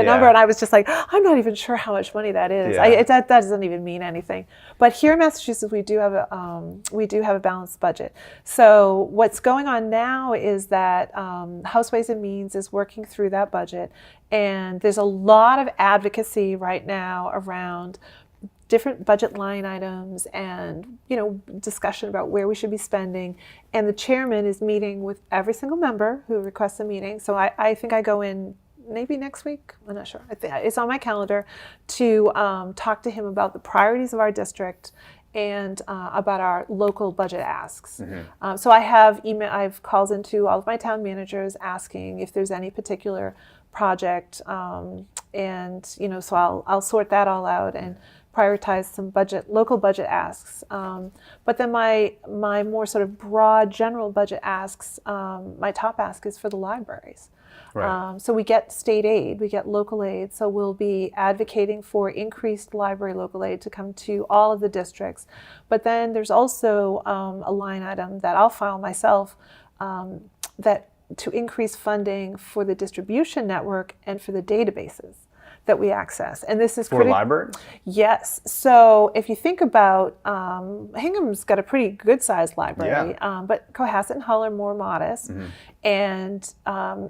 number, and I was just like, I'm not even sure how much money that is. Yeah. That doesn't even mean anything. But here in Massachusetts, we do have a balanced budget. So what's going on now is that House Ways and Means is working through that budget, and there's a lot of advocacy right now around different budget line items and discussion about where we should be spending. And the chairman is meeting with every single member who requests a meeting. So I think I go in maybe next week. I'm not sure. I think it's on my calendar to talk to him about the priorities of our district and about our local budget asks. So I have I've calls into all of my town managers asking if there's any particular project, and so I'll sort that all out and prioritize some local budget asks. But then my more sort of broad general budget asks, my top ask is for the libraries. Right. So we get state aid, we get local aid, so we'll be advocating for increased library local aid to come to all of the districts. But then there's also a line item that I'll file myself that to increase funding for the distribution network and for the databases that we access. And this is for libraries? Yes. So if you think about, Hingham's got a pretty good sized library, but Cohasset and Hull are more modest. And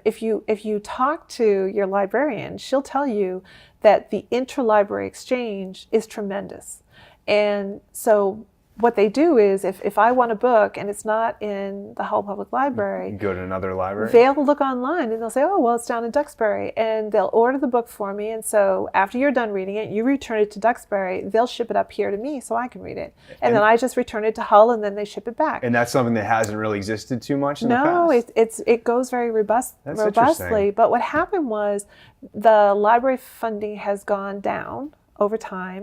if you talk to your librarian, she'll tell you that the interlibrary exchange is tremendous. And so what they do is, if I want a book and it's not in the Hull Public Library, you go to another library? They'll look online and they'll say, oh, well, it's down in Duxbury. And they'll order the book for me. And so after you're done reading it, you return it to Duxbury, they'll ship it up here to me so I can read it. And then I just return it to Hull and then they ship it back. And that's something that hasn't really existed too much in the past? No, it goes very robustly. But what happened was the library funding has gone down over time,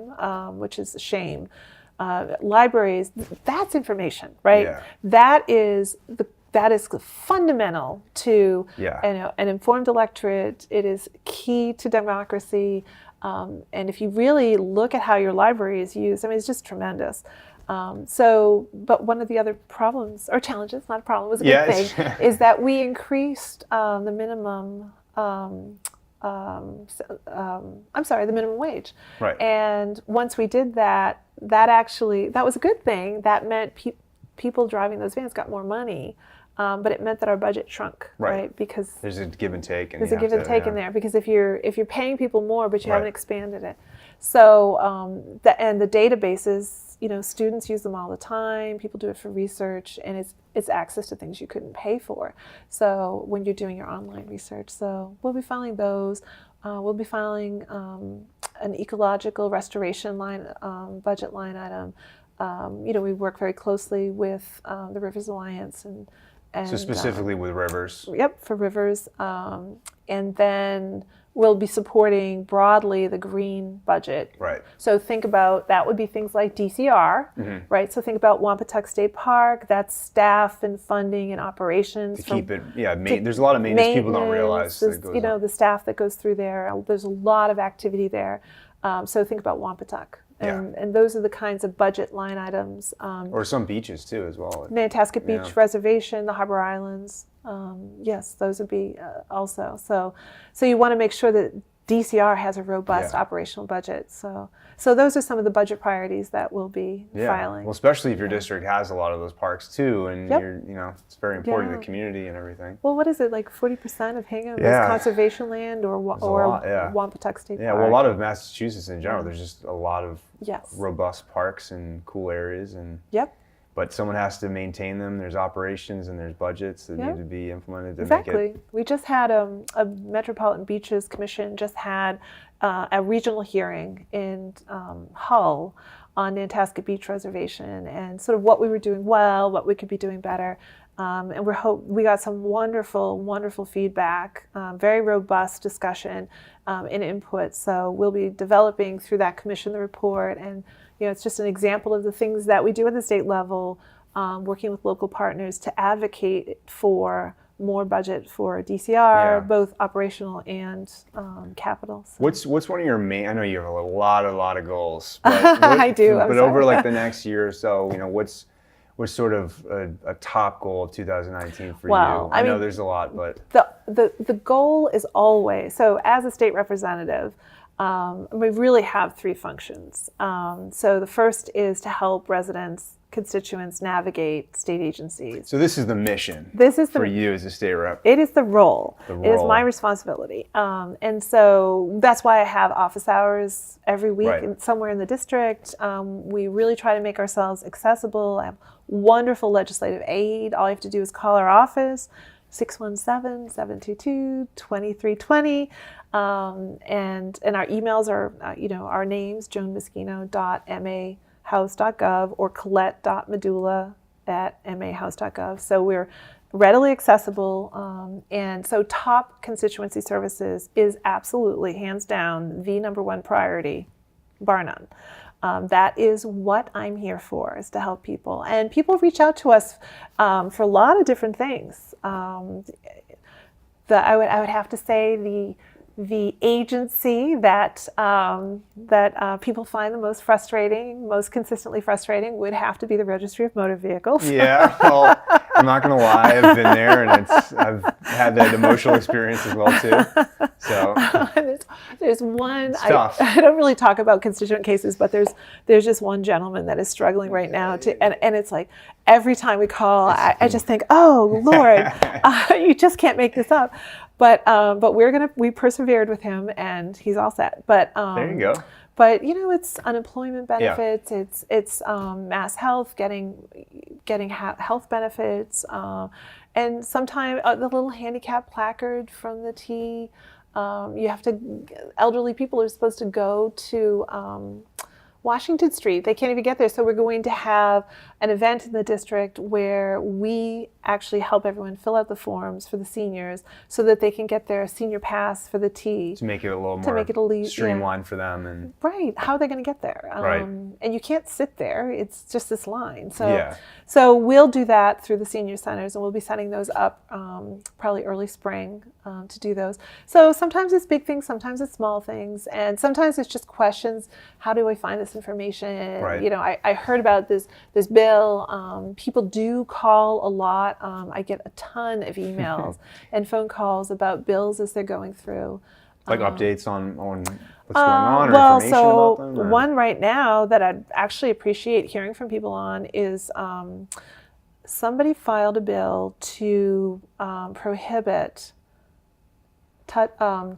which is a shame. Libraries, that's information, right? Yeah. That is fundamental to an informed electorate. It is key to democracy. And if you really look at how your library is used, I mean, it's just tremendous. But one of the other problems, or challenges, not a problem, it was a good thing, is that we increased the minimum the minimum wage. Right. And once we did that, that was a good thing. That meant people driving those vans got more money, but it meant that our budget shrunk, right? Because there's a give and take. There's a give and take in there, because if you're paying people more, but you haven't expanded it. So and the databases, students use them all the time. People do it for research, and it's access to things you couldn't pay for. So when you're doing your online research, so we'll be filing those. We'll be filing an ecological restoration budget line item. We work very closely with the Rivers Alliance and so specifically with rivers. Yep, for rivers, and then we'll be supporting broadly the green budget. Right. So think about, that would be things like DCR, right? So think about Wampatuck State Park, that's staff and funding and operations. To keep it, there's a lot of maintenance people don't realize. The staff that goes through there, there's a lot of activity there. So think about Wampatuck. And those are the kinds of budget line items. Or some beaches too as well. Nantasket Beach Reservation, the Harbor Islands. Yes, those would be also. So you want to make sure that DCR has a robust operational budget. So those are some of the budget priorities that we'll be filing. Well, especially if your district has a lot of those parks too, and it's very important to the community and everything. Well, what is it, like 40% of Hingham is conservation land or Wampatuck State Park? Yeah, well, a lot of Massachusetts in general, there's just a lot of robust parks and cool areas, and but someone has to maintain them. There's operations and there's budgets that need to be implemented to make it. We just had a Metropolitan Beaches Commission just had a regional hearing in Hull on Nantasket Beach Reservation and sort of what we were doing well, what we could be doing better. And we got some wonderful feedback, very robust discussion and input. So we'll be developing through that commission the report, and it's just an example of the things that we do at the state level, working with local partners to advocate for more budget for DCR, both operational and capital. So. What's one of your main? I know you have a lot of goals. But I do. But over like the next year or so, what's sort of a top goal of 2019 for you? I know there's a lot, but the goal is always, so as a state representative, we really have three functions. So the first is to help residents, constituents navigate state agencies. So this is the mission. For you as a state rep. It is the role. It is my responsibility. And so that's why I have office hours every week somewhere in the district. We really try to make ourselves accessible. I have wonderful legislative aid. All you have to do is call our office, 617-722-2320. And our emails are, our names, Joan Meschino.ma mahouse.gov or colette.medulla@mahouse.gov. So we're readily accessible, and so top constituency services is absolutely, hands down, the number one priority, bar none. That is what I'm here for, is to help people. And people reach out to us for a lot of different things. I would have to say the agency that people find the most frustrating, most consistently frustrating, would have to be the Registry of Motor Vehicles. Yeah, well, I'm not gonna lie, I've been there, and I've had that emotional experience as well too. So there's one. I don't really talk about constituent cases, but there's just one gentleman that is struggling right now and it's like every time we call, I just think, oh Lord, you just can't make this up. But we persevered with him, and he's all set. But there you go. But it's unemployment benefits. Yeah. It's mass health, getting health benefits, and sometimes the little handicap placard from the T. Elderly people are supposed to go to Washington Street. They can't even get there. So we're going to have an event in the district where we actually help everyone fill out the forms for the seniors so that they can get their senior pass for the T. To make it a little more streamlined for them. And right. How are they going to get there? Right. And you can't sit there. It's just this line. So we'll do that through the senior centers, and we'll be setting those up probably early spring to do those. So sometimes it's big things, sometimes it's small things, and sometimes it's just questions. How do I find this information? Right. I heard about this bill. People do call a lot. I get a ton of emails and phone calls about bills as they're going through. Like updates on what's going on, or information about them? Or? One right now that I'd actually appreciate hearing from people on is somebody filed a bill to prohibit tackle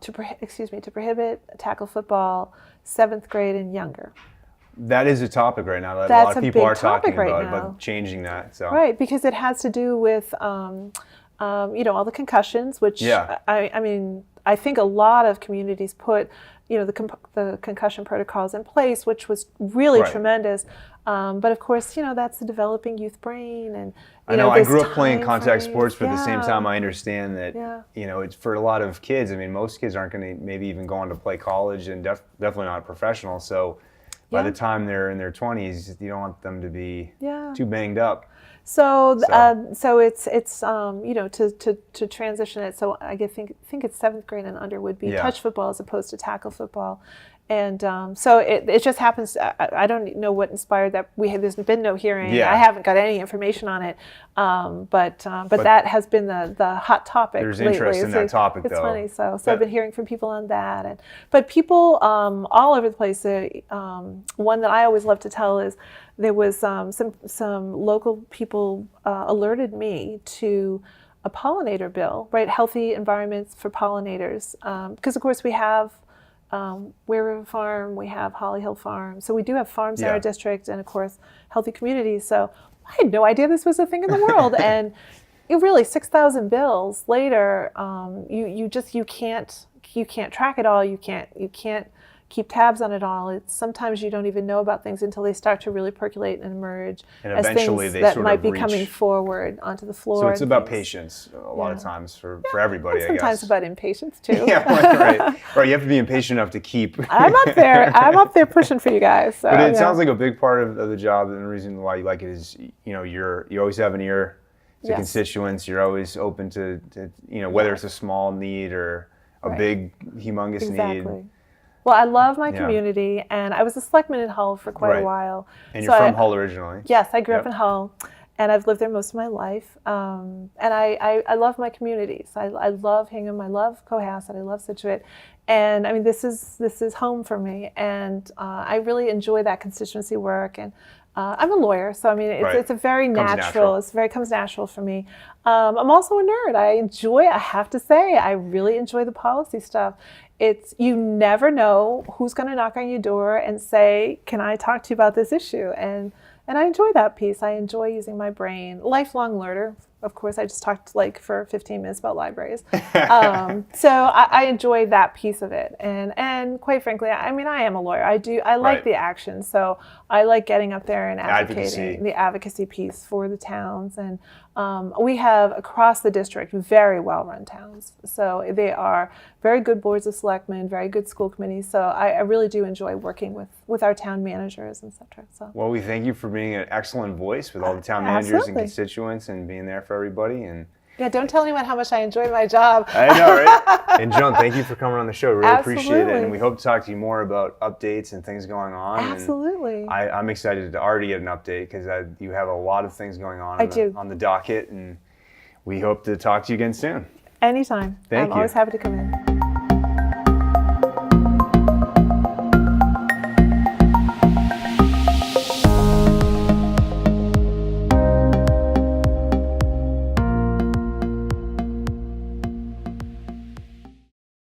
football 7th grade and younger. That is a topic right now that That's a lot of people are talking right about changing that. So. Right, because it has to do with all the concussions, which I think a lot of communities put the concussion protocols in place, which was really tremendous. But of course, that's the developing youth brain, and I know I grew up playing contact sports, but at the same time, I understand that it's for a lot of kids. I mean, most kids aren't going to maybe even go on to play college, and definitely not professional. So by the time they're in their 20s, you don't want them to be too banged up. So it's to transition it. So I think it's 7th grade and under would be touch football as opposed to tackle football, and so it just happens. I don't know what inspired that. There's been no hearing. Yeah. I haven't got any information on it. But that has been the hot topic. There's lately. interest in that topic, it's though. Funny. So I've been hearing from people on that, but people all over the place. One that I always love to tell is there was some local people alerted me to a pollinator bill, right? Healthy environments for pollinators, because of course we have Ware River Farm, we have Holly Hill Farm, so we do have farms in our district, and of course healthy communities. So I had no idea this was a thing in the world, and it really 6,000 bills later, you can't track it all. You can't keep tabs on it all. Sometimes you don't even know about things until they start to really percolate and emerge as things that might be coming forward onto the floor. So it's about patience a lot of times for everybody, I guess. Sometimes about impatience too. Right. You have to be impatient enough to keep. I'm up there pushing for you guys. So, but it sounds like a big part of the job, and the reason why you like it is, you always have an ear to constituents. You're always open to whether it's a small need or a big, humongous need. Well, I love my community, and I was a selectman in Hull for quite a while. And you're from Hull originally? Yes, I grew up in Hull, and I've lived there most of my life. And I love my communities. I love Hingham, I love Cohasset, I love Scituate. And I mean, this is home for me, and I really enjoy that constituency work. And I'm a lawyer, so I mean, it's a very natural. Comes natural for me. I'm also a nerd. I have to say, I really enjoy the policy stuff. You never know who's going to knock on your door and say, "Can I talk to you about this issue?" And I enjoy that piece. I enjoy using my brain. Lifelong learner, of course, I just talked like for 15 minutes about libraries. So I enjoy that piece of it. And quite frankly, I mean, I am a lawyer. I like the action. So I like getting up there and advocating the advocacy piece for the towns. And we have across the district very well-run towns. So they are very good boards of selectmen, very good school committees. So I really do enjoy working with our town managers, et cetera. So. Well, we thank you for being an excellent voice with all the town managers and constituents and being there for everybody. And yeah, don't tell anyone how much I enjoy my job. I know, right? And Joan, thank you for coming on the show. Really appreciate it. And we hope to talk to you more about updates and things going on. Absolutely. And I'm excited to already get an update because you have a lot of things going on on the docket. And we hope to talk to you again soon. Anytime. Thank you. I'm always happy to come in.